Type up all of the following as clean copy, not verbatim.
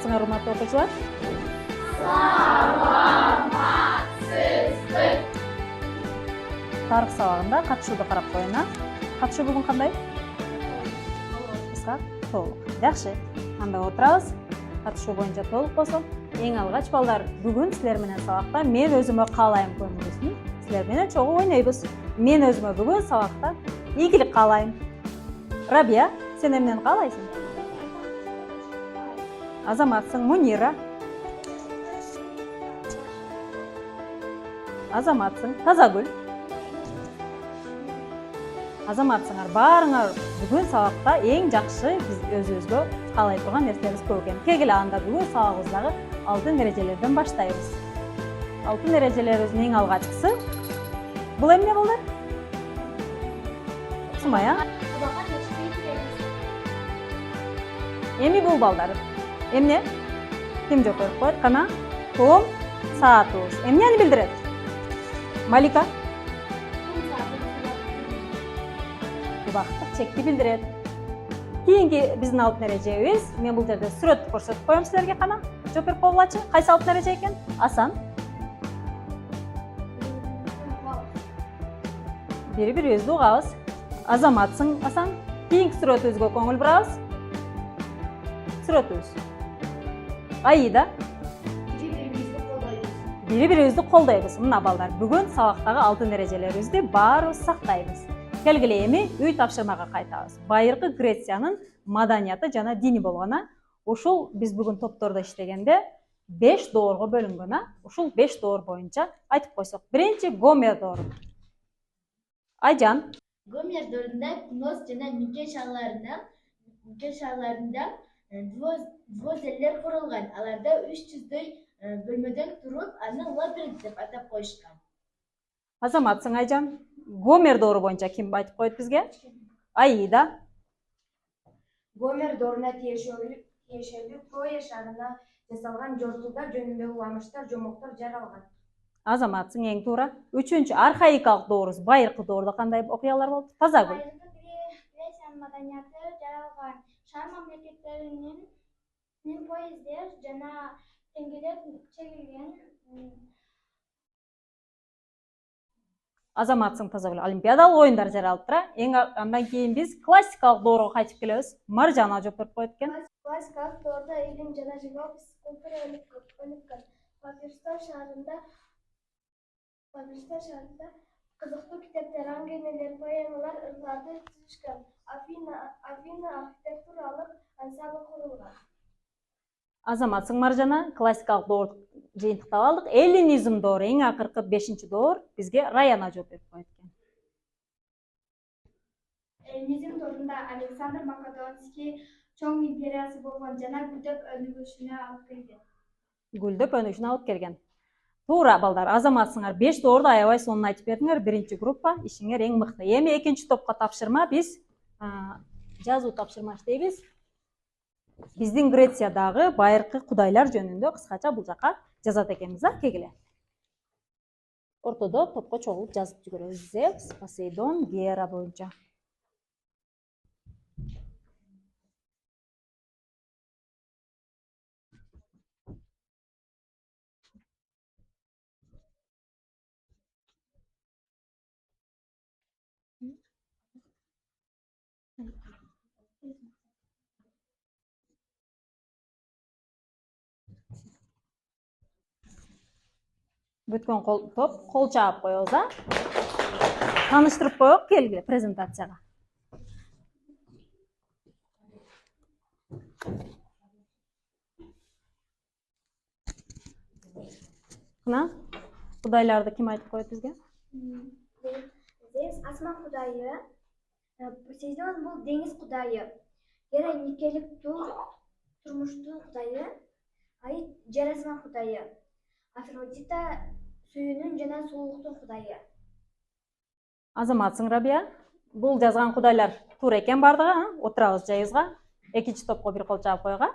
Саламатсыңар, урматтуу окуучулар? Саламатсыздык. Тарых сабагында катышууду карап коеюна. Катышуу бүгүн кандай? Кыска, толук. Жакшы. Анда отурабыз. Катышуу боюнча толук болсо, эң алгач балдар, бүгүн силер менен сабакта мен өзүмө каалайм көңүлүбүздү. Силер менен чогуу ойнойбуз. Мен өзүмө бүгүн сабакта ийгилик каалайм. Рабия, сен эмнени каалайсың? Азаматсың. Мунира. Азаматсың. Тазагүл. Азаматсыңар, баарыңар бүгүн сабакта эң жакшы биз өзүбүзгө каалай турган нерселерибиз көп экен. Кегиле анда бүгүн сабагыбыздагы алтын эрежелерден баштайбыз. Алтын эрежелерибиздин эң алгачкысы бул эмне балдар? Сумай, а? Эми бул балдар. Эмне? Ким жооп берип коет? Кана? Кум саатыбыз. Эмнени билдирет? Малика? Убакыттык чекти билдирет. Кийинки биздин алтын эрежебиз, мен бул жерде сүрөттү көрсөтүп коем силерге, кана? Жооп берип койгулачы. Кайсы алтын эреже экен? Асан? Бири-бирибизди угабыз. Азаматсың, Асан. Кийинки сүрөтүбүзгө көңүл бурабыз. Сүрөтүбүз. Аида. Бири-бирибизди колдойбуз. Мына балдар, бүгүн сабактагы алтын эрежелерибизди баарыбыз сактайбыз. Келгиле эми үй тапшырмага кайтабыз. Байыркы Грециянын маданияты жана дини болгон, ушул биз бүгүн топтордо иштегенде 5 доорго бөлүнгөн. Ушул 5 доор боюнча айтып койсок. Биринчи Гомер доору. Айжан. Гомер доорунда Кунос жана Нике шаарларында двозеллер курулган. Аларда 300дөй бөлмөдөн туруп, аны лабиринт деп атап коюшкан. Азаматсың, Айжан. Гомер доору боюнча ким айтып коет бизге? Аида. Гомер дооруна тиешелүү Троя шаарына жасалган жортуулдар жөнүндө уламыштар, жомоктор жаралган. Азаматсың, эң туура. Үчүнчү архаикалык доорубуз, байыркы доордо кандай окуялар болду? Тазагүл. Байыркы Грециянын маданияты жаралган. Шаар мамлекеттеринин поезддер жана теңгелер чегилген. Азаматсың, Тазагүл. Олимпиадалык оюндар жаралып тура. Андан кийин биз классикалык доорго кайтып келебиз. Маржана жооп берип коет экен. Классикалык доордо илим жана живопись скульптура өнүккөн. Папирстон шаарында кызыктуу китептер, аңгемелер, поэмалар, ырларды түзүшкөн. Афина архитектуралык ансамбль курулган. Азаматсың, Маржана. Классикалык доор жыйынтыктап алдык. Эллинизм доору, эң акыркы 5-чи доор бизге Раяна жооп берип коет экен. Эллинизм доорунда Александр Македонский чоң империясы болгон жана гүлдөп өнүгүшүнө алып келген. Туура балдар, азаматсыңар. 5 доорду аябай сонун айтып бердиңер. Биринчи группа ишиңер эң мыкты. Эми экинчи топко тапшырма биз жазуу тапшырма иштейбиз. Биздин Грециядагы байыркы кудайлар жөнүндө кыскача бул жака жазат экенбиз, кегиле. Ортодо топко чогулуп жазып жүгүрөбүз. Зевс, Посейдон, Гера боюнча. Бүткөн топ кол чаап коебуз, Тааныштырып коелук, келгиле презентацияга. Мына кудайларды ким айтып коет бизге? Зевс асман кудайы, Посейдон бул деңиз кудайы, Гера никелик турмуштун кудайы, Аид жер асман кудайы, Афродита сүйүүнүн жана сулуулуктун кудайы. Азаматсың, Рабия. Бул жазган кудайлар туура экен бардыгы, отурабыз жайыбызга. Экинчи топко бир кол чаап койгула.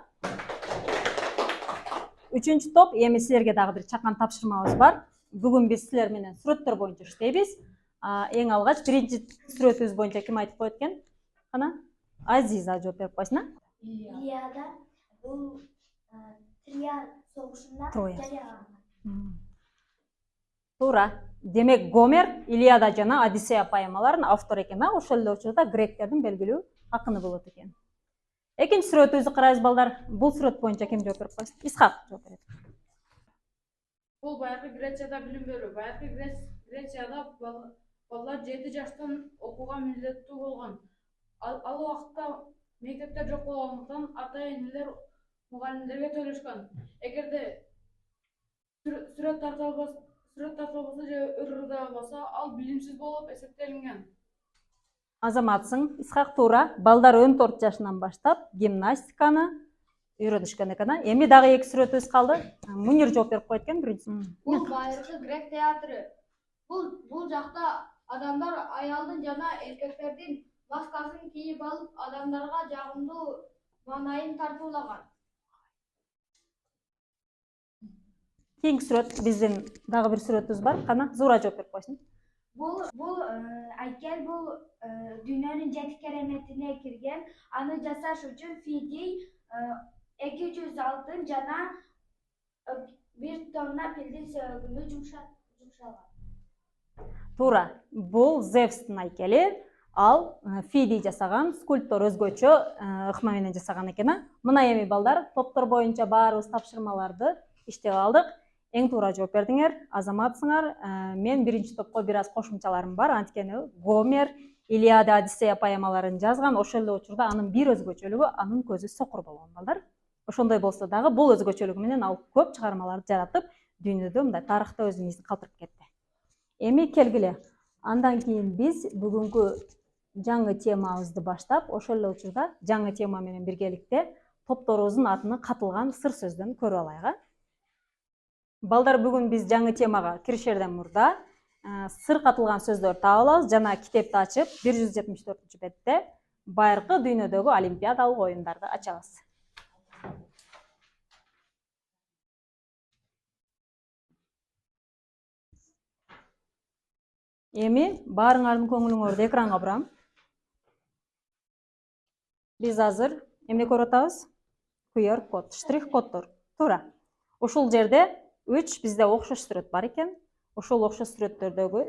Үчүнчү топ, эми силерге дагы бир чакан тапшырмабыз бар. Бүгүн биз силер менен сүрөттөр боюнча иштейбиз. Эң алгач биринчи сүрөтүбүз боюнча ким айтып коет экен? Кана? Азиза жооп берип койсун. Илияда бул Троя соғышында Троя. жарияланған. Туура. Демек Гомер Илиада жана Одиссея поэмаларынын автору экен, ошол эле учурда гректердин белгилүү акыны болот экен. Экинчи сүрөтүбүздү карайбыз балдар. Бул сүрөт боюнча ким жооп берип коесун? Исхак жооп берет. Бул байыркы Грецияда билим берүү. Байыркы Грецияда балдар 7 жаштан окууга милдеттүү болгон. Ал убакта мектептер жок болгондуктан ата-энелер мугалимдерге төлөшкөн. Эгерде сүрөт тартылбаса же ырда болсо, ал билимсиз болуп эсептелинген. Азаматсың, Исхак туура. Балдар 14 жашынан баштап гимнастиканы үйрөнүшкөн экен. Эми дагы эки сүрөтүбүз калды. Мунир жооп берип койот экен биринчиси. Бул байыркы грек театры. Бул жакта адамдар аялдын жана эркектердин маскасын кийип алып, адамдарга жагымдуу маанайын тартуулаган. Кийинки сүрөт биздин дагы бир сүрөтүбүз бар. Кана Зура жооп берип койсун. Бул айкел бул дүйнөнүн жети кереметине кирген. Аны жасаш үчүн Фидий 200 алтын жана 1 тонна пилдин сөөгүнү жумшалган. Туура. Бул Зевстин айкели. Ал Фидий жасаган, скульптор өзгөчө ыкма менен жасаган экен. Мына эми балдар топтор боюнча баарыбыз тапшырмаларды иштеп алдык. Эң туура жооп бердиңер, азаматсыңар. Мен биринчи топко бир аз кошумчаларым бар. Анткени Гомер Илиада, Одиссея поэмаларын жазган, ошол эле учурда анын бир өзгөчөлүгү анын көзү сокур болгон балдар. Ошондой болсо дагы бул өзгөчөлүгү менен ал көп чыгармаларды жаратып, дүйнөдө мындай тарыхта өзүнүн изин калтырып кетти. Эми келгиле. Андан кийин биз бүгүнкү жаңы темабызды баштап, ошол эле учурда жаңы тема менен биргеликте топторубуздун атыны катылган сыр сөздөн көрүп алайык. Балдар, бүгүн биз жаңы темага киришерден мурда сыр катылган сөздөр таап алабыз жана китепти ачып 174-бетте байыркы дүйнөдөгү олимпиадалык оюндарды ачабыз. Эми баарыңардын көңүлүңөрдү экранга бурам. Биз азыр эмне көрүп атабыз? QR код, штрих коддор. Туура. Ушул жерде 3 бизде окшош сүрөт бар экен. Ошол окшош сүрөттөрдөгү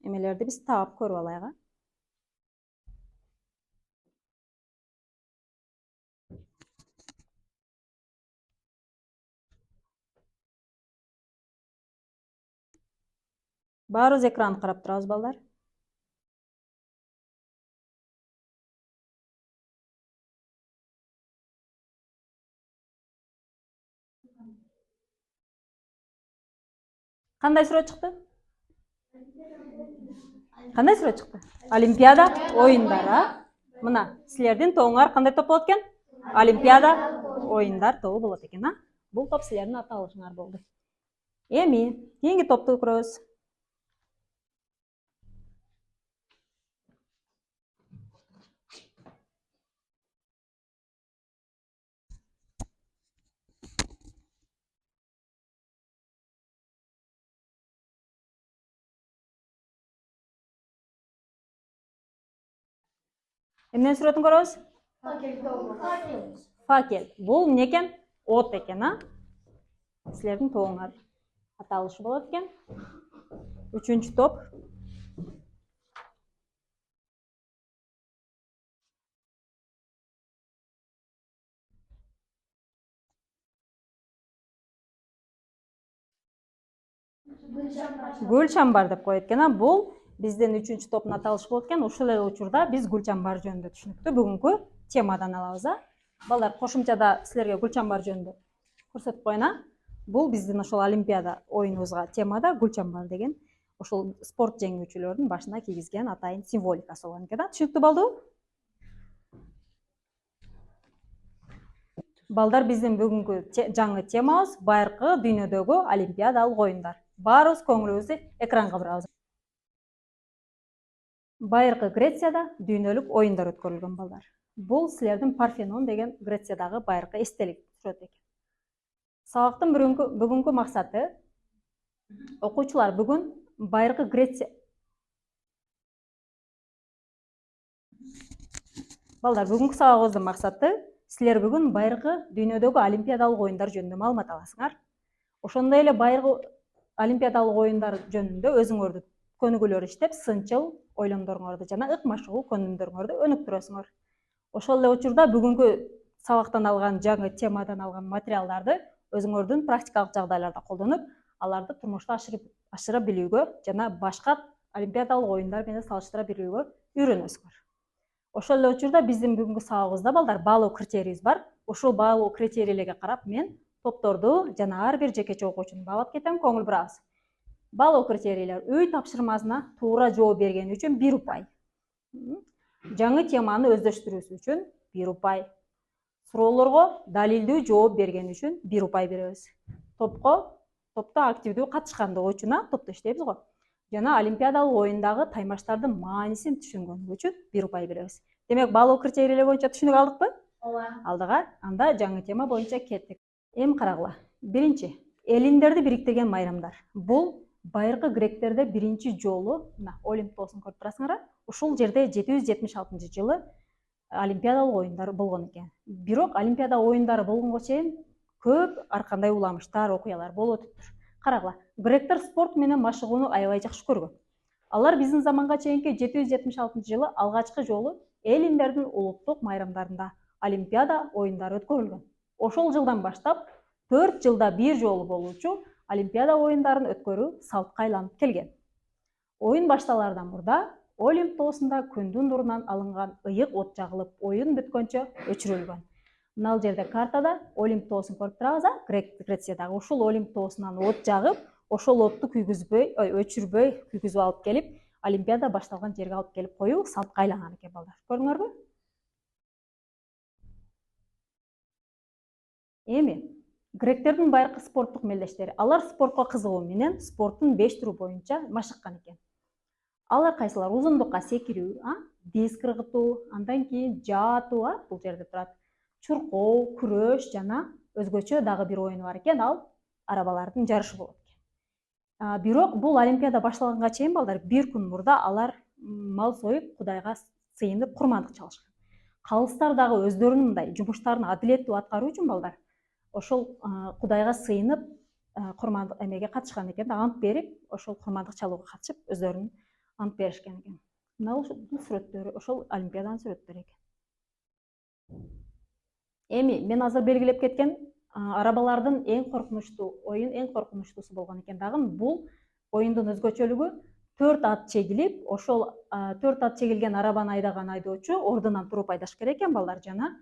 эмелерди биз таап көрүп алайык. Баарыбыз экранды карап турабыз балдар. Кандай сүрөт чыкты? Кандай сүрөт чыкты? Олимпиада оюндары. Мына силердин тобуңар кандай топ болот экен? Олимпиада оюндар тобу болот экен. Бул топ силердин аталышыңар болду. Эми кийинки топту көрөбүз. Эмнен сүрөтүн көрөбүз? Факел. Бул эмне экен? От экен, Силердин тобуңар аталышы болот экен. Үчүнчү топ. Гүл чамбар деп коет экен. Бул биздин үчүнчү топтун аталышы болот экен. Ушул эле учурда биз гүл чамбар жөнүндө түшүнүктү бүгүнкү темадан алабыз. Балдар, кошумчада силерге гүл чамбар жөнүндө көрсөтүп коеюн. Бул биздин ошол олимпиада оюнубузга темада гүл чамбар деген ошол спорт жеңүүчүлөрдүн башына кийгизген атайын символикасы болгон экен. Түшүнүктүү болдубу? Балдар, биздин бүгүнкү жаңы темабыз байыркы дүйнөдөгү олимпиадалык оюндар. Баарыбыз көңүлүбүздү экранга бурабыз. Байыркы Грецияда дүйнөлүк оюндар өткөрүлгөн балдар. Бул силердин Парфенон деген Грециядагы байыркы эстелик сүрөт экен. Сабактын бүгүнкү максаты окуучулар бүгүн байыркы Греция Балдар, бүгүнкү сабагыбыздын максаты силер бүгүн байыркы дүйнөдөгү олимпиадалык оюндар жөнүндө маалымат аласыңар. Ошондой эле байыркы олимпиадалык оюндар жөнүндө өзүңөрдү көнүгүүлөр иштеп, сынчыл ойломдоруңорду жана ыкмашуу көнүмдөрүңөрдү өнүктүрөсүңөр. Ошол эле учурда бүгүнкү сабактан алган жаңы темадан алган материалдарды өзүңөрдүн практикалык жагдайларда колдонуп, аларды турмушта ашыра билүүгө жана башка олимпиадалык оюндар менен салыштыра билүүгө үйрөнөсүңөр. Ошол эле учурда биздин бүгүнкү сабагыбызда балдар баалоо критерийибиз бар. Ушул баалоо критерийлерге карап мен топторду жана ар бир жекече окуучуну баалап кетем, көңүл бурабыз. Баалоо критерийлер: үй тапшырмасына туура жооп бергени үчүн 1 упай. Жаңы теманы өздөштүрүүсү үчүн 1 упай. Суроолорго далилдүү жооп бергени үчүн 1 упай беребиз. Топто активдүү катышкандыгы үчүн топто иштейбиз го. Жана олимпиадалык оюндагы таймаштардын маанисин түшүнгөнүгү үчүн 1 упай беребиз. Демек, баалоо критерийлери боюнча түшүнүк алдыкпы? Ооба. Алдыга, анда жаңы тема боюнча кеттик. Эми карагыла. Биринчи, элиндерди бириктирген майрамдар. Бул байыркы гректерде биринчи жолу, мына Олимп тоосун көрүп турасыңар. Ушул жерде 776-жылы олимпиадалык оюндар болгон экен. Бирок олимпиада оюндары болгонго чейин көп ар кандай уламыштар, окуялар болуп өтүптүр. Карагыла, гректер спорт менен машыгууну аябай жакшы көргөн. Алар биздин заманга чейинки 776-жылы алгачкы жолу элиндердин улуттук майрамдарында олимпиада оюндары өткөрүлгөн. Ошол жылдан баштап 4 жылда бир жолу болуучу олимпиада оюндарын өткөрүү салтка айланып келген. Оюн башталаардан мурда Олимп тоосунда күндүн нурунан алынган ыйык от жагылып, оюн бүткөнчө өчүрүлгөн. Мына жерде картада Олимп тоосун көрүп турабыз, Грециядагы. Ушул Олимп тоосунан от жагып, ошол отту өчүрбөй, күйгүзүп алып келип, олимпиада башталган жерге алып келип коюу салтка айланган экен балдар. Көрдүңөрбү? Эми гректердин байыркы спорттук мелдештери. Алар спортко кызыгуу менен спорттун 5 түрү боюнча машыккан экен. Алар кайсылар? Узундукка секирүү, диск ыргытуу, андан кийин жаатуу, бул жерде турат. Чуркоо, күрөш жана өзгөчө дагы бир оюн бар экен, ал арабалардын жарышы болот экен. Бирок бул олимпиада башталганга чейин балдар бир күн мурда алар мал союп, Кудайга сыйынып курмандык чалышкан. Калыстар дагы өздөрүнүн мындай жумуштарын адилеттүү аткаруу үчүн балдар ошол Кудайга сыйынып курмандык эмеге катышкан экен, ант берип, ошол курмандык чалууга катышып, өздөрүнүн ант беришкен экен. Мына ушул сүрөттөрү, ошол олимпиаданын сүрөттөрү экен. Эми мен азыр белгилеп кеткен арабалардын эң коркунучтуу оюн, эң коркунучтуусу болгон экен дагы. Бул оюндун өзгөчөлүгү 4 ат чегилип, ошол 4 ат чегилген арабаны айдаган айдоочу ордунан туруп айдаш керек экен балдар, жана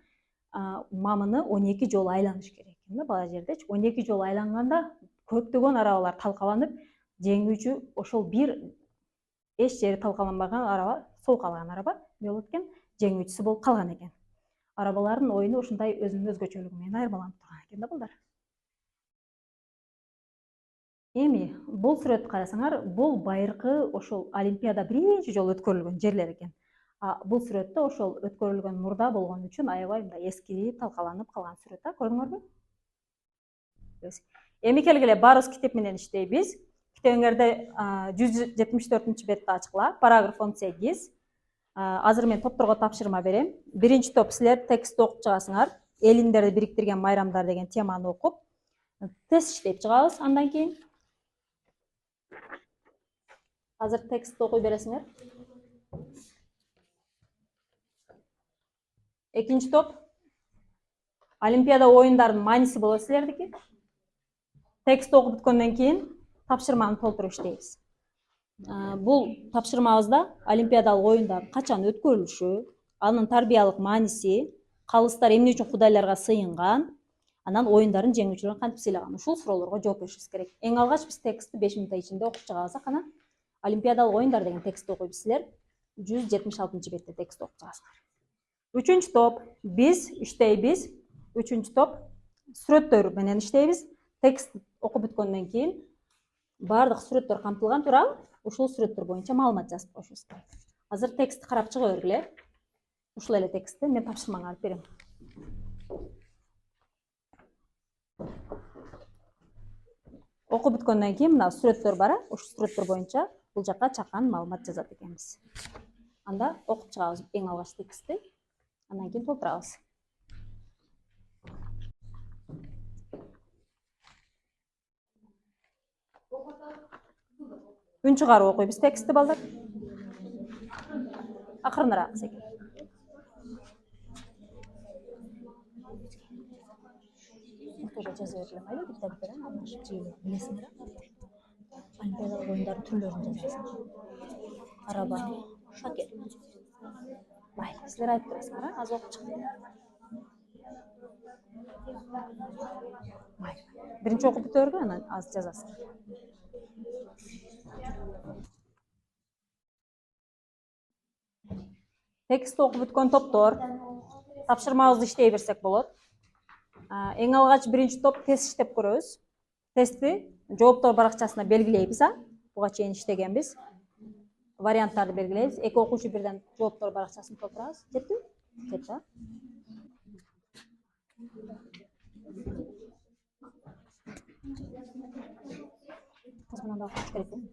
мамыны 12 жолу айланыш керек экен. Бала жердечи 12 жолу айланганда көптөгөн арабалар талкаланып, жеңүүчү ошол бир эч жери талкаланбаган араба, сол калган араба болот экен, жеңүүчүсү болуп калган экен. Арабалардын оюну ушундай өзүнүн өзгөчөлүгү менен айырмаланып турган экен да балдар. Эми бул сүрөттү карасаңар, бул байыркы ошол олимпиада биринчи жолу өткөрүлгөн жерлер экен. Бул сүрөттө ошол өткөрүлгөн мурда болгон үчүн аябай мындай эскирип, талкаланып калган сүрөт, көрдүңөрбү? Эми келгиле, баарыбыз китеп менен иштейбиз. Китебиңерде 174 бетти ачкыла, параграф 18. Азыр мен топторго тапшырма берем. Биринчи топ силер текстти окуп чыгасыңар. Элиндерди бириктирген майрамдар деген теманы окуп, тест иштеп чыгабыз. Андан кийин азыр текстти окуй бересиңер. Экинчи топ олимпиада оюндарынын мааниси болот силердики. Текстти окуп бүткөндөн кийин тапшырманы толтуруп иштейбиз. Бул тапшырмабызда олимпиадалык оюндардын качан өткөрүлүшү, анын тарбиялык мааниси, калыстар эмне үчүн Кудайларга сыйынган, анан оюндардын жеңүүчүлөрүн кантип сыйлаган, ушул суроолорго жооп беришибиз керек. Эң алгач биз текстти 5 мүнөт ичинде окуп чыгабыз. Кана олимпиадалык оюндар деген текстти окуйбуз. Силер 176 бетте текстти окуп чыгасыңар. Үчүнчү топ биз иштейбиз. Үчүнчү топ сүрөттөр менен иштейбиз. Текст окуп бүткөндөн кийин баардык сүрөттөр камтылган турабы? Ушул сүрөттөр боюнча маалымат жазып коюшубуз керек. Азыр текстти карап чыга бергиле. Ушул эле текстти мен тапшырмаңа алып берем. Окуп бүткөндөн кийин мына сүрөттөр бар, ушул сүрөттөр боюнча бул жакка чакан маалымат жазат экенбиз. Анда окуп чыгабыз эң алгач текстти, андан кийин толтурабыз. Үн чыгарып окуйбуз текстти балдар. Акырыныраак секен. Ортого жаза бергиле майлы биттер, алмашып жыйылып билесиңер. Олимпиадалык оюндардын түрлөрүн жазасың. Арабаны, шакел. Май, силер айтып турасыңар, аз окуп чыктым. Май. Биринчи окуп бүтөргө, анан аз жазасың. Текст окуп бүткөн топтор тапшырмабызды иштей берсек болот. Эң алгач биринчи топ тест иштеп көрөбүз. Тестти жооптор баракчасына белгилейбиз, буга чейин иштегенбиз. Варианттарды белгилейбиз. Эки окуучу бирден жооптор баракчасын толтурабыз. Жеттиби? Жетти.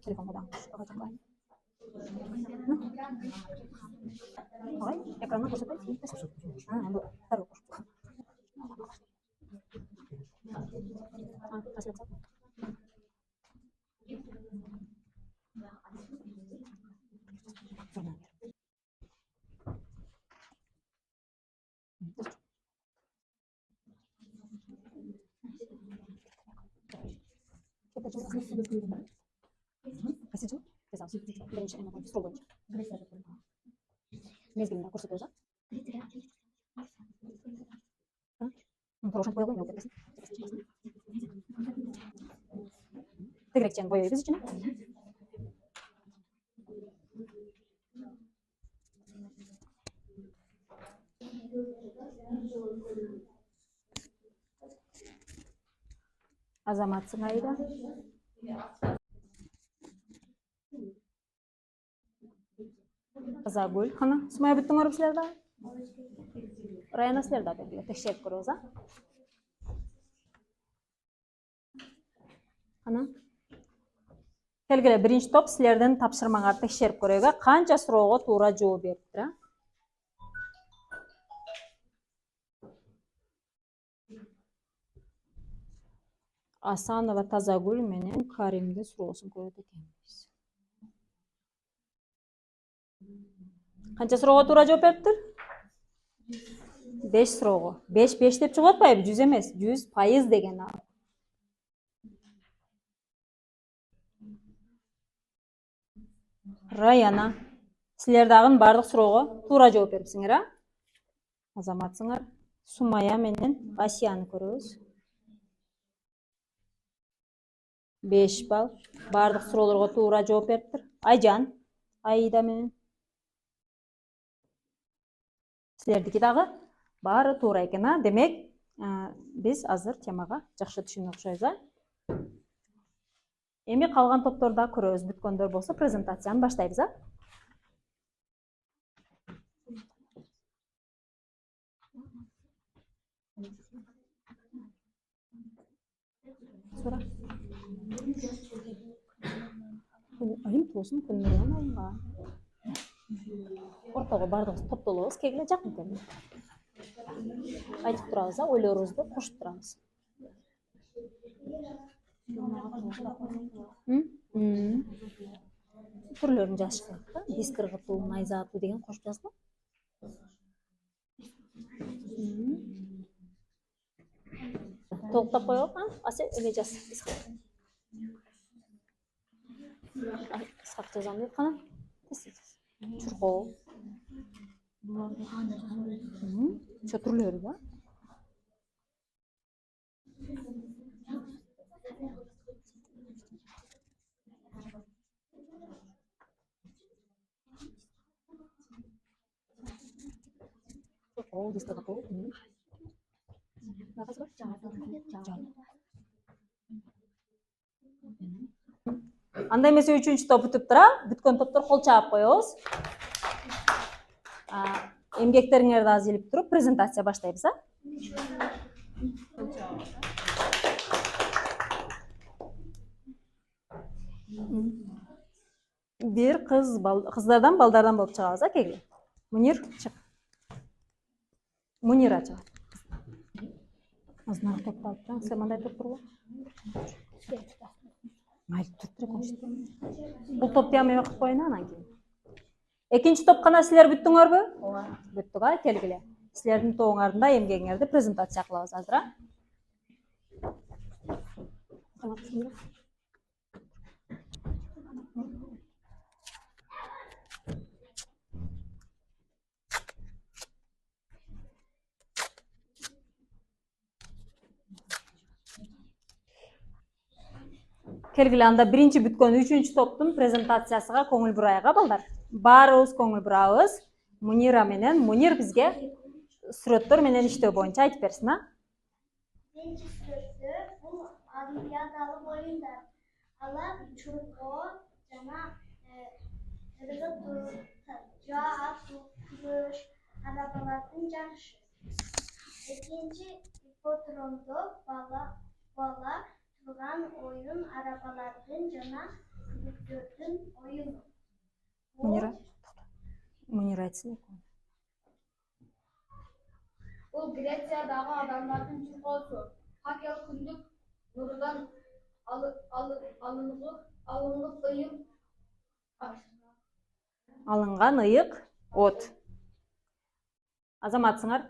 Телефонго экрандан көрсөтөйүн. Мезгилинде көрсөтөбүз. Ошентип коелу, тегерекчени боёйбуз ичине. Азаматсың Айда. Азагүл, кана сумай бүттүңөр силер да? Райана силер да белгилеп текшерип көрөбүз, Кана. Келгиле биринчи топ силердин тапшырмаңарды текшерип көрөгө. Канча суроого туура жооп бериптир, Асанова Тазагүл менен Каримдин суроосун көрөт экенбиз. Канча суроого туура жооп бериптир? 5 суроого. 5 деп чыгып атпайбы? 100 эмес, 100% деген ал. Раяна, силер дагы бардык суроого туура жооп берипсиңер, Азаматсыңар. Сумая менен Асияны көрөбүз. 5 балл. Бардык суроолорго туура жооп бериптир. Айжан, Аида менен. Силердики дагы баары туура экен, демек биз азыр темага жакшы түшүнүп окшойбуз. Эми калган топторду көрөбүз. Бүткөндөр болсо презентацияны баштайбыз. Айым тоосун көндөргөн айымга. Ортого бардыгыбыз топтолобуз, кегиле жакын келе. Айтып турабыз, ойлорубузду кошуп турабыз. Түрлөрүн жазыш керек. Биз кыргытуу, найзаатуу деген кошуп жазылат. Толуктап коелук, Ася эле жаз. Исхак жазам дейт, кана. Чуркоо. Ошо түрлөрү бар. Андай эмесе үчүнчү топ бүтүптүр, бүткөн топтор кол чаап коебуз. Эмгектериңерди аз илип туруп, презентация баштайбыз. Бир кыздардан, балдардан болуп чыгабыз, кегиле. Мунир, чык. Мунира чыгат. Азыр топталып турам, сен мындай топ тургу. Майыл түрттүрөк. Бул топду эми окуп коеюн анан кийин. Экинчи топ кана силер бүттүңөрбү? Ооба. Бүттүк а, келгиле. Силердин тобуңардын да эмгегиңерди презентация кылабыз азыр а. Келгиле анда биринчи бүткөн 3-чү топтун презентациясыга көңүл бурайык балдар. Баарыбыз көңүл бурабыз. Мунира менен Мунир бизге сүрөттөр менен иштөө боюнча айтып берсин а. Birinci sözü bu olimpiyadalı oyunlar. Alap, çurko, cana, rıgıtı, caat, kırış, arabaların yarışı. İkinci hipodromda bala duran oyun, arabaların cana, kırıkların oyunu. Munira айтсын. Бұл Грециядағы адамдардың чуркоосу. Хакел күндүк нурунан алынып ыйык Алынган ыйык от. Азаматсыңар.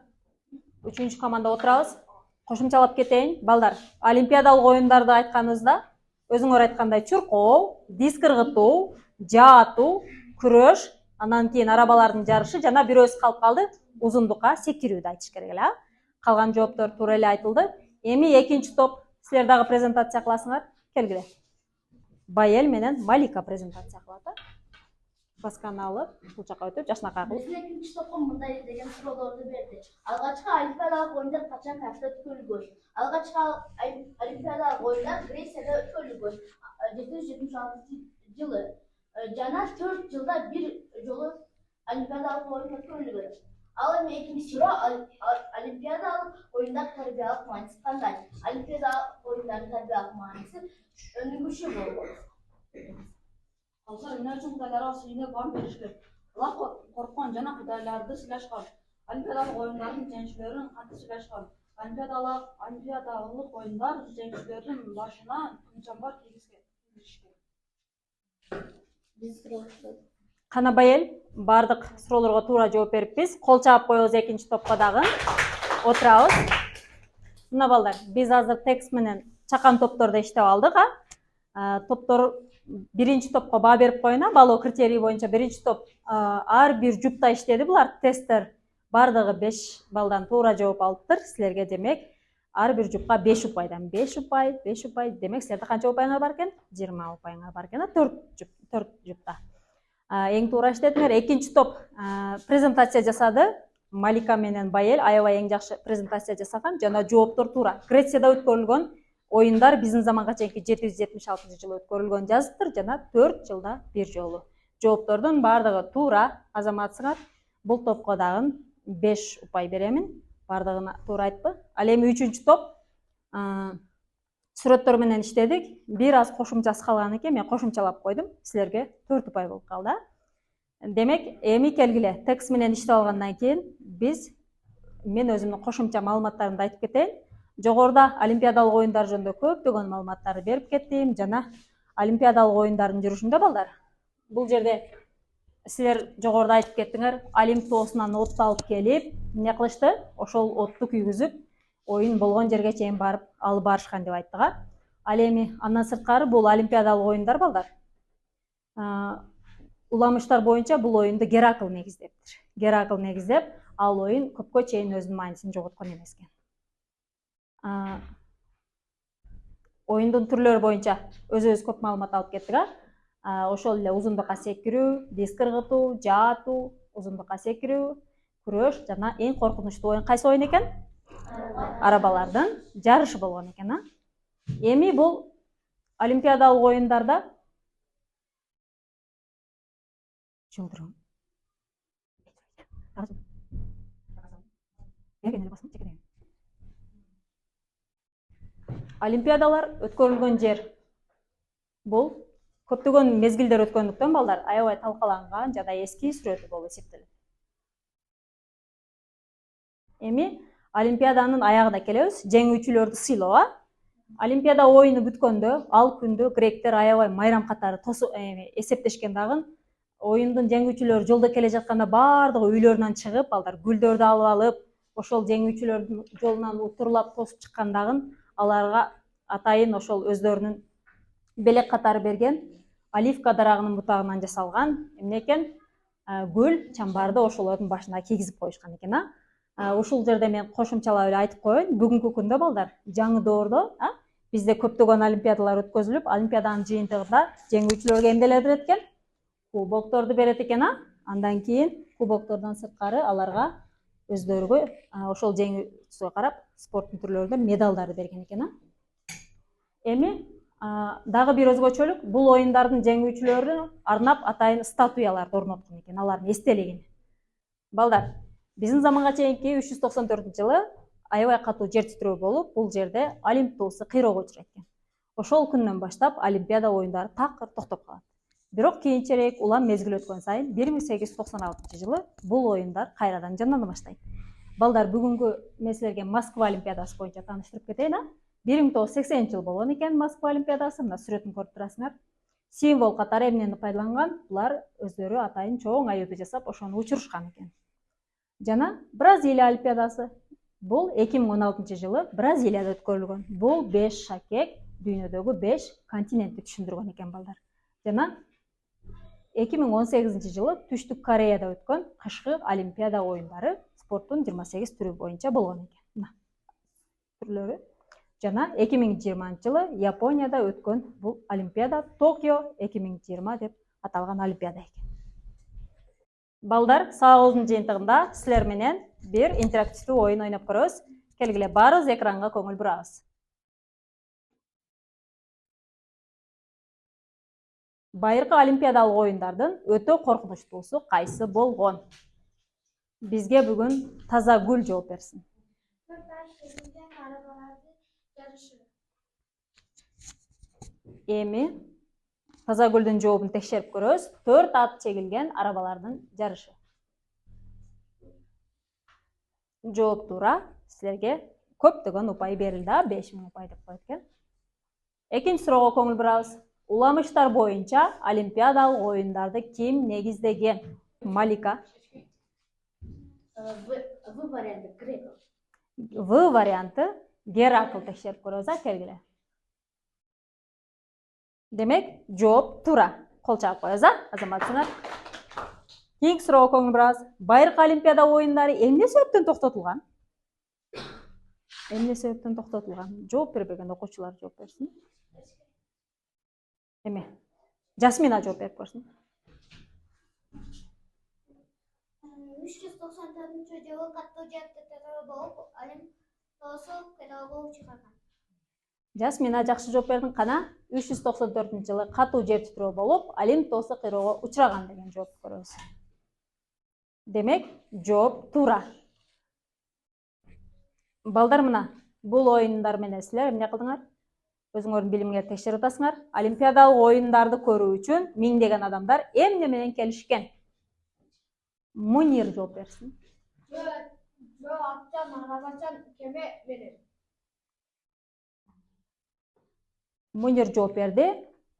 3-чү команда отурабыз. Кошумчалап кетейин. Балдар, олимпиадалык оюндарды айтканыбызда өзүңөр айткандай чуркоо, диск ыргытуу, жаатуу, күрөш, анан кийин арабалардын жарышы жана бирөөсү калып калды. Узундукка секирүүдү айтыш керек эле. Калган жооптор туура эле айтылды. Эми экинчи топ силер дагы презентация кыласыңар. Келгиле. Байел менен Малика презентация кылат. Басканы алып, бул жака өтүп, жашнакай кылып. Bizin ikinci topun mындай деген суроолорду берди. Алгачкы олимпиадалык оюндар качан Каршыда өткөрүлгөн? Алгачкы олимпиадалык оюндар Грецияда өткөрүлгөн 776-жылы. Жана 4 жылда бир жолу олимпиадалык оюн өткөрүлгөн. Ал эми экинчи суроо олимпиадалык оюндар тарбиялык мааниси кандай? Олимпиадалык оюндардын тарбиялык мааниси өнүгүүчү болгон. Алар өнөр кудайлар асыйына бам беришкен. Алар корккон жана кудайларды сыйлашкан. Олимпиадалык оюндардын жеңүүчүлөрүн кантип сыйлашкан? Олимпиадалык оюндар жеңүүчүлөрдүн башына күнчамбар кийгизген. Кана Байел, бардык суроолорго туура жооп бериппиз. Кол чаап коебуз экинчи топко дагы. Отурабыз. Мына балдар, биз азыр текст менен чакан топтордо иштеп алдык, топтор биринчи топко баа берип коюна, балоо критерий боюнча биринчи топ ар бир жупта иштеди. Булар тесттер бардыгы 5 балдан туура жооп алыптыр. Силерге демек ар бир жупка 5 упайдан 5 упай, демек силерде канча упайыңар бар экен? 20 упайыңар бар экен, 4 жупта. Эң туура иштедиңер. Экинчи топ презентация жасады. Малика менен Байел аябай эң жакшы презентация жасаган жана жооптор туура. Грецияда өткөрүлгөн оюндар биздин заманга чейинки 776-жылы өткөрүлгөн жазыптыр жана 4 жылда бир жолу. Жооптордун бардыгы туура. Азаматсыңар. Бул топко дагы 5 упай беремин. Бардыгына туура айтпы. Ал эми 3-чү топ сүрөттөр менен иштедик. Бир аз кошумчасы калган экен, мен кошумчалап койдум. Силерге 4 упай болуп калды. Демек, эми келгиле. Текст менен иштеп алгандан кийин мен өзүмдүн кошумча маалыматтарымды айтып кетейин. Жогоруда олимпиадалык оюндар жөнүндө көптөгөн маалыматтарды берип кеттим жана олимпиадалык оюндардын жүрүшүндө балдар. Бул жерде силер жогоруда айтып кеттиңер, Олимп тоосунан отту алып келип, эмне кылышты? Ошол отту күйгүзүп, оюн болгон жерге чейин барып алып барышкан деп айттык. Ал эми андан сырткары бул олимпиадалык оюндар балдар. Уламыштар боюнча бул оюнду Геракл негиздептир. Геракл негиздеп, ал оюн көпкө чейин өзүнүн маанисин жоготкон эмес экен. Оюндун түрлөрү боюнча өзүбүз көп маалымат алып кеттик. Ошол эле узундукка секирүү, диск ыргытуу, жаатуу, узундукка секирүү, күрөш жана эң коркунучтуу оюн кайсы оюн экен? Арабалардын жарышы болгон экен. Эми бул олимпиадалык оюндарда олимпиадалар өткөрүлгөн жер бул көптөгөн мезгилдер өткөндүктөн балдар аябай талкаланган жана эски сүрөтү болуп эсептелет. Эми олимпиаданын аягына келебиз. Жеңүүчүлөрдү сыйлоо. Олимпиада ойыны бүткөндө ал күндө гректер аябай майрам катары эсептешкен дагы. Ойындын жеңүүчүлөрү жолдо келе жатканда баардыгы үйлөрүнөн чыгып, алдар гүлдөрдү алып алып, ошол жеңүүчүлөрдүн жолунан утурлап тосуп чыккандагы аларга атайын ошол өздөрүнүн белек катары берген оливка дарагынын бутагынан жасалган эмне экен гүл чамбарды ошолордун башына кийгизип коюшкан экен. Ушул жерде мен кошумчалап эле айтып коеюн, бүгүнкү күндө балдар жаңы доордо бизде көптөгөн олимпиадалар өткөзүлүп, олимпиаданын жыйынтыгында жеңүүчүлөргө эмнелер берет экен? Кубокторду берет экен. Андан кийин кубоктордон сырткары аларга өздөрүгө ошол жеңүүчүсүгө карап спорттун түрлөрүндө медалдарды берген экен. Эми дагы бир өзгөчөлүк, бул оюндардын жеңүүчүлөрүнө арнап атайын статуяларды орноткон экен, алардын эстелигине. Балдар, биздин заманга чейинки 394-жылы аябай катуу жер титирөө болуп, бул жерде Олимп тоосу кыйроого учурайт экен. Ошол күндөн баштап Олимпиада оюндары такыр токтоп калат. Бирок кийинчерээк улам мезгил өткөн сайын 1896-жылы бул оюндар кайрадан жандана баштайт. Балдар, бүгүнкү мен силерге Москва олимпиадасы боюнча тааныштырып кетейин. 1980-жыл болгон экен Москва олимпиадасы. Мына сүрөтүн көрүп турасыңар. Символ катары эмнени пайдаланган? Булар өздөрү атайын чоң аюуду жасап, ошону учурушкан экен. Жана Бразилия олимпиадасы. Бул 2016-жылы Бразилияда өткөрүлгөн. Бул 5 шакек дүйнөдөгү 5 континентти түшүндүргөн экен, балдар. Жана 2018-жылы Түштүк Кореяда өткөн кышкы олимпиада оюндары спорттун 28 түрү боюнча болгон экен. Түрлөрү. Жана 2020-жылы Японияда өткөн бул олимпиада Токио 2020 деп аталган олимпиада экен. Балдар, сабагыбыздын жыйынтыгында силер менен бир интерактивдүү оюн ойноп көрөбүз. Келгиле, баарыбыз экранга көңүл бурабыз. Байыркы олимпиадалык оюндардын өтө коркунучтуусу кайсы болгон? Бизге бүгүн Таза Гүл жооп берсин. Эми Таза Гүлдүн жообун текшерип көрөбүз. 4 ат чегилген арабалардын жарышы. Жооп туура. Силерге көптөгөн упай берилди, 5000 упай деп коет экен. Экинчи суроого көңүл бурабыз. Уламыштар боюнча олимпиадалык оюндарды ким негиздеген? Малика. В варианты Греков. В варианты Геракл текшерип көрөбүз, келгиле. Демек, жооп туура. Кол чаап коебуз, азаматсыңар. Кийинки суроого көңүл бурабыз. Байыркы олимпиада оюндары эмне себептен токтотулган? Эмне себептен токтотулган? Жооп бербеген окуучулар жооп берсин. Эме, Жасмина жооп берип көрсүн. 394-жылы катуу жер титирөө болуп, Олимп тоосу кыйроого учураган. Жасмина жакшы жооп бердиң. Кана 394-жылы катуу жер титирөө болуп, Олимп тоосу кыйроого учураган деген жооп көрөбүз. Демек, жооп туура. Балдар, мына бул оюндар менен силер эмне кылдыңар? Өзүңөрдүн билимиңерди текшерип атасыңар. Олимпиадалык оюндарды көрүү үчүн миңдеген адамдар эмне менен келишкен? Мунир жооп берсин. Жөө, атчан, арабачан, кеме менен. Мунир жооп берди.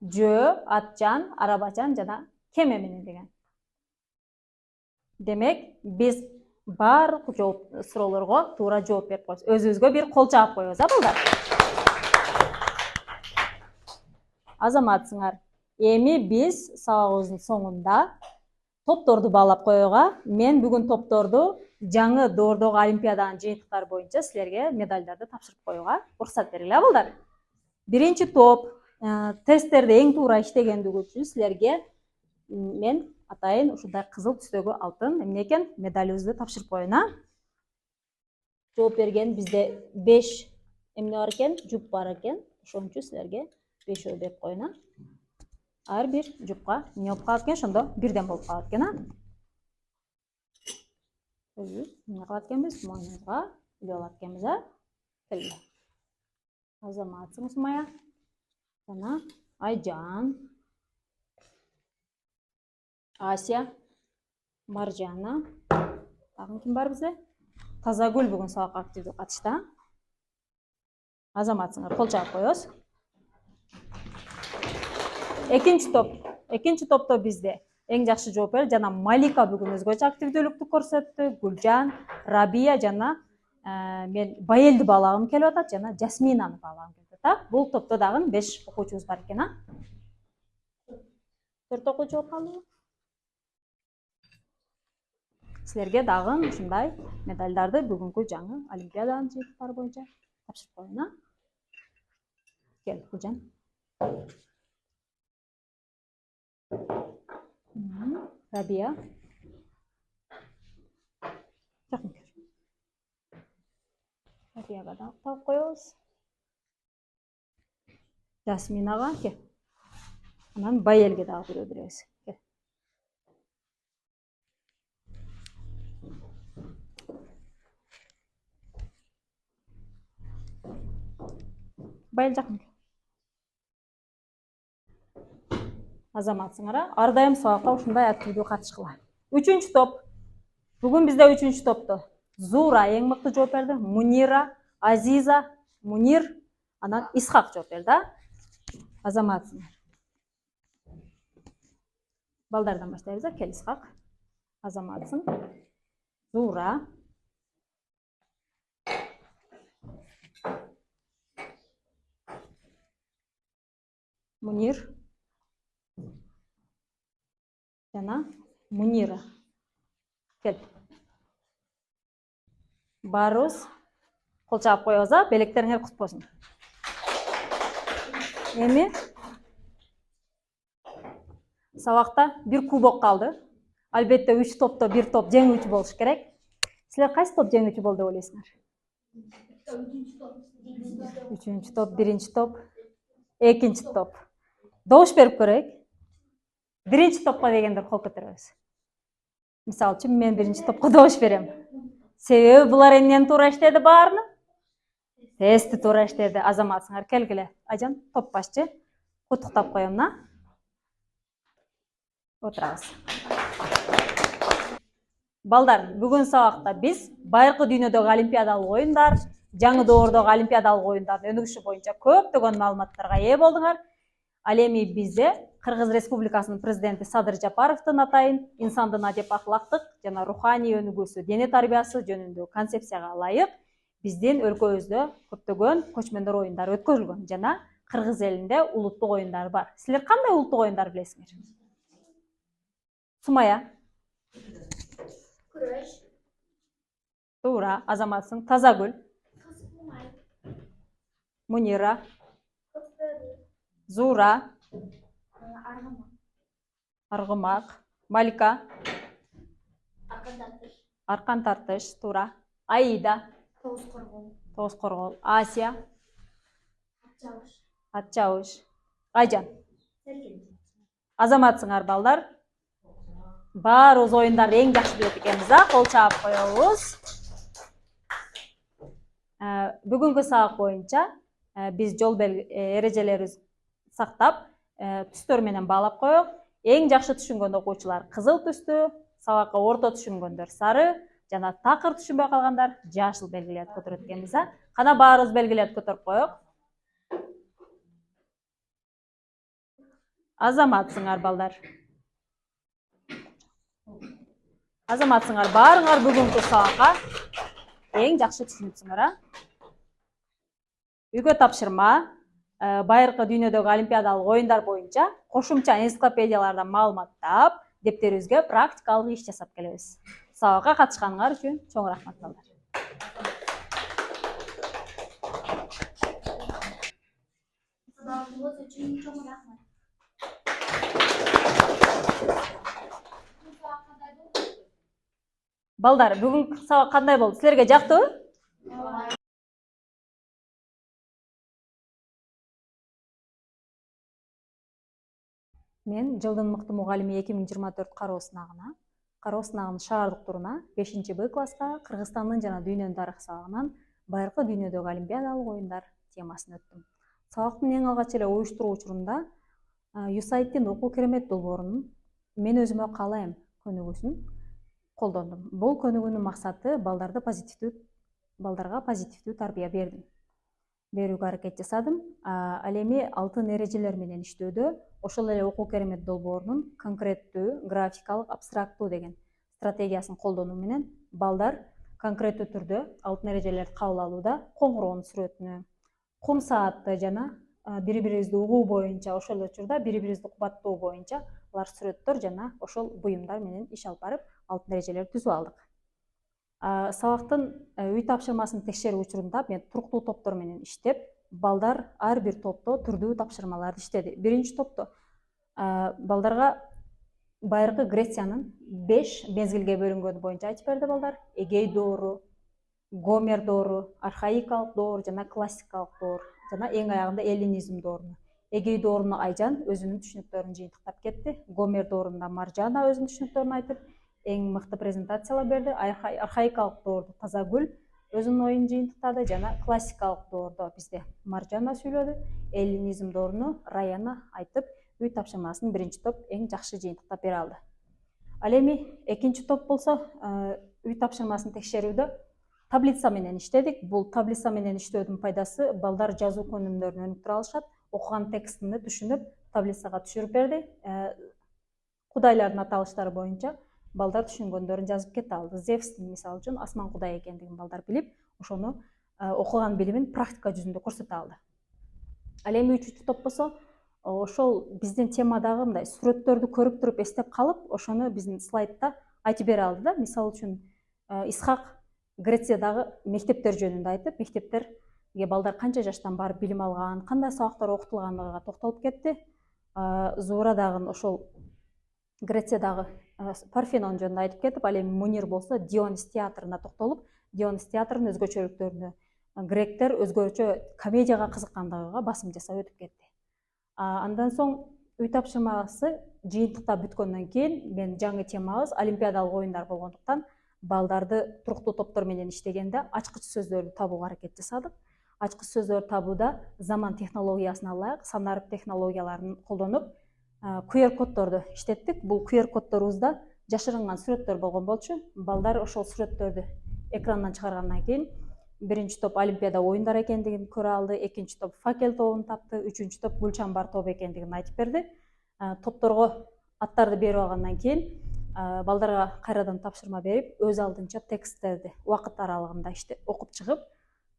Жөө, атчан, арабачан жана кеме менен деген. Демек, биз баардык суроолорго туура жооп берип коебуз. Өзүбүзгө бир кол чаап коебуз, балдар. Азаматсыңар. Эми биз сабагыбыздын соңунда топторду баалап коюуга, мен бүгүн топторду жаңы доордогу олимпиаданын жыйынтыктары боюнча силерге медалдарды тапшырып коюуга уруксат бергиле, балдар. Биринчи топ тесттерди эң туура иштегендиги үчүн силерге мен атайын ушундай кызыл түстөгү алтын эмне экен медалыбызды тапшырып коеюн. Жооп берген бизде 5 эмне бар экен, жуп бар экен. Ошон үчүн силерге 5 берип коеюн. Ар бир жупка эмне болуп калат экен, ошондо бирден болуп калат экен. Өзүбүз эмне кылат экенбиз, мойнубузга илип алат экенбиз, келгиле. Азаматсың Сумая. Жана Айжан. Асия. Маржана. Тагы ким бар бизде? Таза Гүл бүгүн сабакка активдүү катышты. Азаматсыңар, кол чаап коебуз. Экинчи топто бизде эң жакшы жоопкер жана Малика бүгүн өзгөчө активдүүлүктү көрсөттү. Гүлжан, Рабия жана мен Байелди баалагым келип атат жана Жасминаны баалагым келип атат. Бул топто дагы 5 окуучубуз бар экен, 4 окуучу болуп калдыбы? Силерге дагы ушундай медалдарды бүгүнкү жаңы олимпиаданын жыйынтыктары боюнча тапшырып коеюн, Кел, Гүлжан. Рабия. Жакын кел. Рабияга да алып коебуз. Жасминага кел. Анан Байелге дагы бирөө беребиз. Кел. Байел жакын кел. Азаматсыңар, ар дайым сабакка ушундай активдүү катышкыла. 3-чү топ. Бүгүн бизде 3-чү топто Зура эң мыкты жооп берди, Мунира, Азиза, Мунир, анан Исхак жооп берди. Азаматсыңар. Балдардан баштайбыз, кел Исхак. Азаматсың. Зура. Мунир. Жана Мунира. Кел. Барыбыз кол чаап коебуз, белектериңер кут болсун. Эми сабакта бир кубок калды. Албетте 3 топто бир топ жеңүүчү болуш керек. Силер кайсы топ жеңүүчү болду деп ойлойсуңар? 3-чү топ, 1-чи топ, 2-чи топ. Добуш берип көрөйүк. 1-чи топко дегендер кол көтөрөбүз. Мисалы үчүн мен 1-чи топко добуш берем. Себеби булар эмнени туура иштеди баарыны? Тести туура иштеди. Азаматсыңар, келгиле. Ажан, топ башчы. Куттуктап коем, Отурабыз. Балдар, бүгүн сабакта биз байыркы дүйнөдөгү олимпиадалык оюндар, жаңы доордогу олимпиадалык оюндардын өнүгүшү боюнча көптөгөн маалыматтарга ээ болдуңар. Ал эми бизде Кыргыз Республикасынын президенти Садыр Жапаровдун атайын инсандын адеп ахлактык жана руханий өнүгүүсү, дене тарбиясы жөнүндө концепцияга ылайык биздин өлкөбүздө көптөгөн көчмөндөр оюндары өткөрүлгөн жана Кыргыз элинде улуттук оюндар бар. Силер кандай улуттук оюндар билесиңер? Сумая. Күрөш. Туура, Азаматсың. Тазагүл. Мунира. Зура. Аргымак. Малика. Аркан тартыш. Туура. Аида. Тоғыз коргол. Асия. Ат чабыш. Айжан. Азаматсыңар, балдар. Баарыбыз оюндарды эң жакшы билет экенбиз, кол чаап коебуз. Бүгүнкү сабак боюнча биз жол эрежелерибизди сактап, түстөр менен баалап коек. Эң жакшы түшүнгөн окуучулар кызыл түстү, сабакка орто түшүнгөндөр сары, жана такыр түшүнбөй калгандар жашыл белгилерди көтөрөт экенбиз. Кана баарыбыз белгилерди көтөрүп коек. Азаматсыңар, балдар. Азаматсыңар, баарыңар бүгүнкү сабакка эң жакшы түшүнүпсүңөр. Үйгө тапшырма, байыркы дүйнөдөгү олимпиадалык оюндар боюнча кошумча энциклопедиялардан маалыматтап, дептерибизге практикалык иш жасап келебиз. Сабакка катышканыңар үчүн чоң рахмат, балдар. Сабагыңыз үчүн чоң рахмат. Балдар, бүгүнкү сабак кандай болду? Силерге жактыбы? Мен жылдын мыкты мугалими 2024 кароо сынагына, кароо сынагынын шаардык туруна 5-Б класска Кыргызстандын жана дүйнөнүн тарыхы сабагынан байыркы дүйнөдөгү олимпиадалык оюндар темасын өттүм. Сабактын эң алгач эле уюштуруу учурунда USAID-тин окуу керемет долбоорунун мен өзүмө каалайм көнүгүүсүн колдондум. Бул көнүгүүнүн максаты балдарга позитивдүү тарбия бердим. берүүгө аракет жасадым. Ал эми алтын эрежелер менен иштөөдө ошол эле окуу керемет долбоорунун конкреттүү, графикалык, абстрактуу деген стратегиясын колдонуу менен балдар конкреттүү түрдө алтын эрежелерди кабыл алууда коңгуроонун сүрөтүнө, кум саатты жана бири бирибизди угуу боюнча, ошол эле учурда бири бирибизди кубаттоо боюнча алар сүрөттөр жана ошол буюмдар менен иш алып барып алтын эрежелерди түзүп алдык. Сабактын үй тапшырмасын текшерүү учурунда мен туруктуу топтор менен иштеп, балдар ар бир топто түрдүү тапшырмаларды иштеди. Биринчи топто балдарга байыркы Грециянын 5 мезгилге бөлүнгөнү боюнча айтып берди балдар. Эгей доору, Гомер доору, архаикалык доор жана классикалык доор жана эң аягында эллинизм дооруну. Эгей дооруну Айжан өзүнүн түшүнүктөрүн жыйынтыктап кетти. Гомер доорунда Маржана өзүнүн түшүнүктөрүн айтып, эң мыкты презентациялар берди. Архаикалык доордо Тазагүл өзүнүн оюн жыйынтыктады жана классикалык доордо бизде Маржана сүйлөдү. Эллинизм дооруну Раяна айтып, үй тапшырмасын биринчи топ эң жакшы жыйынтыктап бере алды. Ал эми экинчи топ болсо үй тапшырмасын текшерүүдө таблица менен иштедик. Бул таблица менен иштөөдүн пайдасы балдар жазуу көнүмдөрүн өнүктүрө алышат. Окуган текстини түшүнүп, таблицага түшүрүп берди. Кудайлардын аталыштары боюнча балдар түшүнгөндөрүн жазып кете алды. Зевстин мисалы үчүн асман кудай экендигин балдар билип, ошону окуган билимин практика жүзүндө көрсөтө алды. Ал эми үчүнчү топ болсо ошол биздин темадагы мындай сүрөттөрдү көрүп туруп эстеп калып, ошону биздин слайдда айтып бере алды да. Мисалы үчүн Исхак Грециядагы мектептер жөнүндө айтып, мектептерге балдар канча жаштан барып билим алган, кандай сабактар окутулганлыгына токтолуп кетти. Зуурадагы ошол Грециядагы Парфенон жөнүндө айтып кетип, ал эми Мунир болсо Дионис театрына токтолуп, Дионис театрынын өзгөчөлүктөрүнө гректер өзгөчө комедияга кызыккандыгыга басым жасап өтүп кетти. Андан соң үй тапшырмасы жыйынтыктап бүткөндөн кийин мен жаңы темабыз олимпиадалык оюндар болгондуктан балдарды туруктуу топтор менен иштегенде ачкыч сөздөрдү табууга аракет жасадык. Ачкыч сөздөрдү табууда заман технологиясына ылайык санарып технологияларын колдонуп QR коддорду иштеттик. Бул QR коддорубузда жашырынган сүрөттөр болгон болчу. Балдар ошол сүрөттөрдү экрандан чыгаргандан кийин биринчи топ олимпиада оюндары экендигин көрө алды, экинчи топ факел тобун тапты, үчүнчү топ гүлчамбар тобу экендигин айтып берди. Топторго аттарды берип алгандан кийин балдарга кайрадан тапшырма берип, өз алдынча тексттерди убакыт аралыгында окуп чыгып,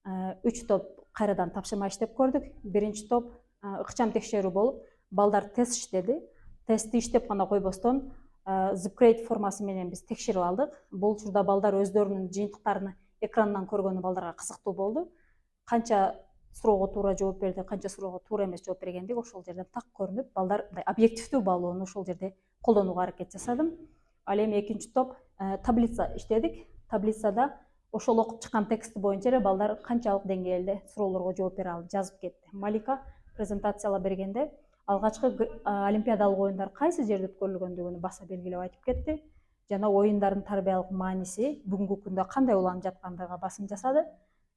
3 топ кайрадан тапшырма иштеп көрдүк. Биринчи топ ыкчам текшерүү болуп, балдар тест иштеди. Тестти иштеп гана койбостон, zipgrade формасы менен биз текшерип алдык. Бул учурда балдар өздөрүнүн жыйынтыктарын экрандан көргөнү балдарга кызыктуу болду. Канча суроого туура жооп берди, канча суроого туура эмес жооп бергендиги ошол жерден так көрүнүп, балдар объективдүү баалоону ошол жерде колдонууга аракет жасадым. Ал эми экинчи топ таблица иштедик. Таблицада ошол окуп чыккан тексти боюнча эле балдар канчалык деңгээлде суроолорго жооп бере алды, жазып кетти. Малика презентациялап бергенде алгачкы олимпиадалык оюндар кайсы жерде өткөрүлгөндүгүн баса белгилеп айтып кетти. Жана оюндардын тарбиялык мааниси бүгүнкү күндө кандай уланып жаткандыгына басым жасады.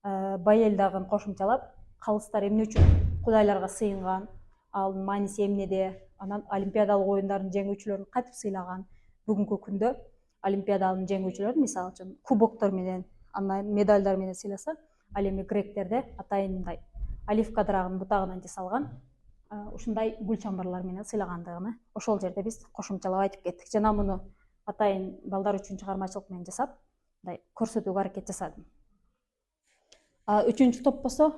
Байел дагы кошумчалап, калыстар эмне үчүн кудайларга сыйынган, ал мааниси эмнеде, анан олимпиадалык оюндардын жеңүүчүлөрүн кантип сыйлаган. Бүгүнкү күндө олимпиадалын жеңүүчүлөрүн мисалы үчүн кубоктор менен, андан медальдар менен сыйласа, ал эми гректерде атайын мындай оливка драгынын бутагынан жасалган ушундай гүл чамбарлар менен сыйлагандыгына ошол жерде биз кошумчалап айтып кеттик. Жана муну атайын балдар үчүн чыгармачылык менен жасап, мындай көрсөтүүгө аракет жасадым. Үчүнчү топ болсо,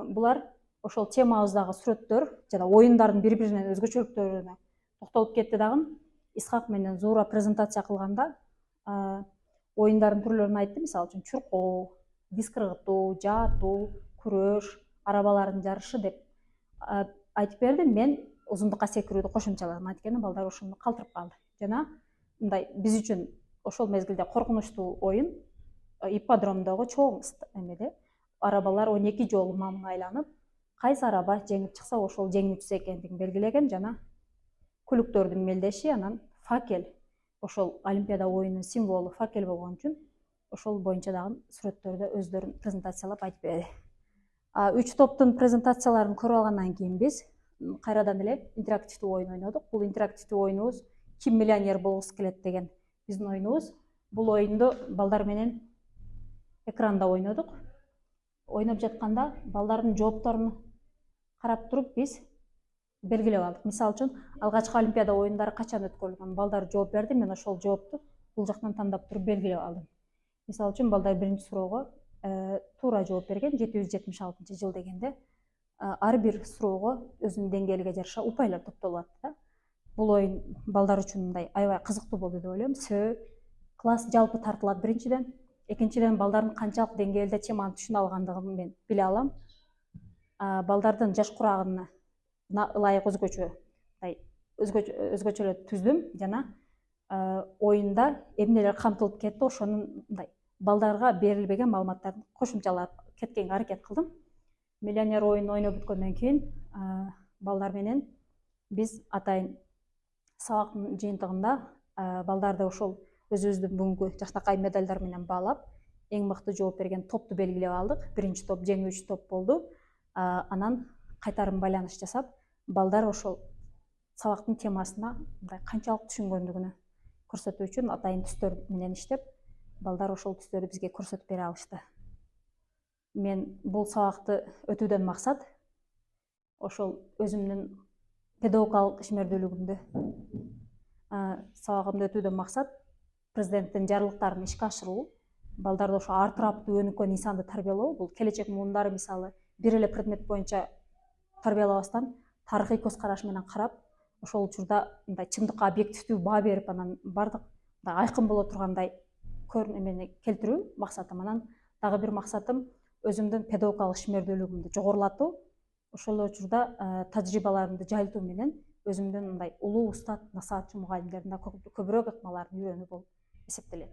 булар ошол темабыздагы сүрөттөр жана оюндардын бири-биринен өзгөчөлүктөрүнө токтолуп кетти дагы. Исхак менен Зуура презентация кылганда оюндардын түрлөрүн айтты, мисалы үчүн чуркоо, диск ыргытуу, жаатуу, күрөш, арабалардын жарышы деп айтып берди. Мен узундукка секирүүдү кошумчаладым, анткени балдар ошону калтырып калды. Жана мындай биз үчүн ошол мезгилде коркунучтуу оюн ипподромдогу чоң эмеде арабалар 12 жолу мамын айланып, кайсы араба жеңип чыкса ошол жеңүүчүсү экендигин белгилеген жана күлүктөрдүн мелдеши, анан факел, ошол олимпиада оюнунун символу факел болгон үчүн ошол боюнча дагы сүрөттөрдү өздөрүн презентациялап айтып берди. 3 топтун презентацияларын көрүп алгандан кийин биз кайрадан эле интерактивдүү оюн ойнодук. Бул интерактивдүү оюнубуз Ким миллионер болгусу келет деген биздин оюнубуз. Бул оюнду балдар менен экранда ойнодук. ойнап жатканда балдардын жоопторун карап туруп биз белгилеп алдык. Мисалы үчүн алгачкы олимпиада оюндары качан өткөрүлгөн, балдар жооп берди, мен ошол жоопту бул жактан тандап туруп белгилеп алдым. Мисалы үчүн балдар биринчи суроого туура жооп берген, 776 жыл дегенде ар бир суроого өзүнүн деңгээлиге жараша упайлар топтолуп атты да. Бул оюн балдар үчүн мындай аябай кызыктуу болду деп ойлойм. Себеби класс жалпы тартылат биринчиден, экинчиден балдардын канчалык деңгээлде теманы түшүнө алгандыгын мен биле алам. Балдардын жаш курагына ылайык өзгөчөлөп түздүм жана оюнда эмнелер камтылып кетти, ошонун мындай балдарга берилбеген маалыматтарды кошумчалап кеткенге аракет кылдым. Миллионер оюнун ойноп бүткөндөн кийин балдар менен биз атайын сабактын жыйынтыгында балдарды ошол өзүбүздүн бүгүнкү жакшынакай медалдар менен баалап, эң мыкты жооп берген топту белгилеп алдык. Биринчи топ жеңүүчү топ болду. Анан кайтарым байланыш жасап, балдар ошол сабактын темасына канчалык түшүнгөндүгүнү көрсөтүү үчүн атайын түстөр менен иштеп, балдар ошол түстөрдү бизге көрсөтүп бере алышты. Мен бул сабакты өтүүдөн максат ошол өзүмдүн педагогикалык ишмердүүлүгүмдү сабагымды өтүүдөн максат президенттин жарлыктарын ишке ашыруу, балдарды ошо ар тараптуу өнүккөн инсанды тарбиялоо. Бул келечек муундары мисалы бир эле предмет боюнча тарбиялабастан тарыхый көз караш менен карап, ошол учурда мындай чындыкка объективдүү баа берип, анан бардык айкын боло тургандай эмени келтирүү максатым. Анан дагы бир максатым өзүмдүн педагогикалык ишмердүүлүгүмдү жогорулатуу. Ошол учурда тажрыйбаларымды жайылтуу менен өзүмдүн мындай улуу устат, насаатчы мугалимдердин көбүрөөк ыкмаларын үйрөнүү болуп эсептелет.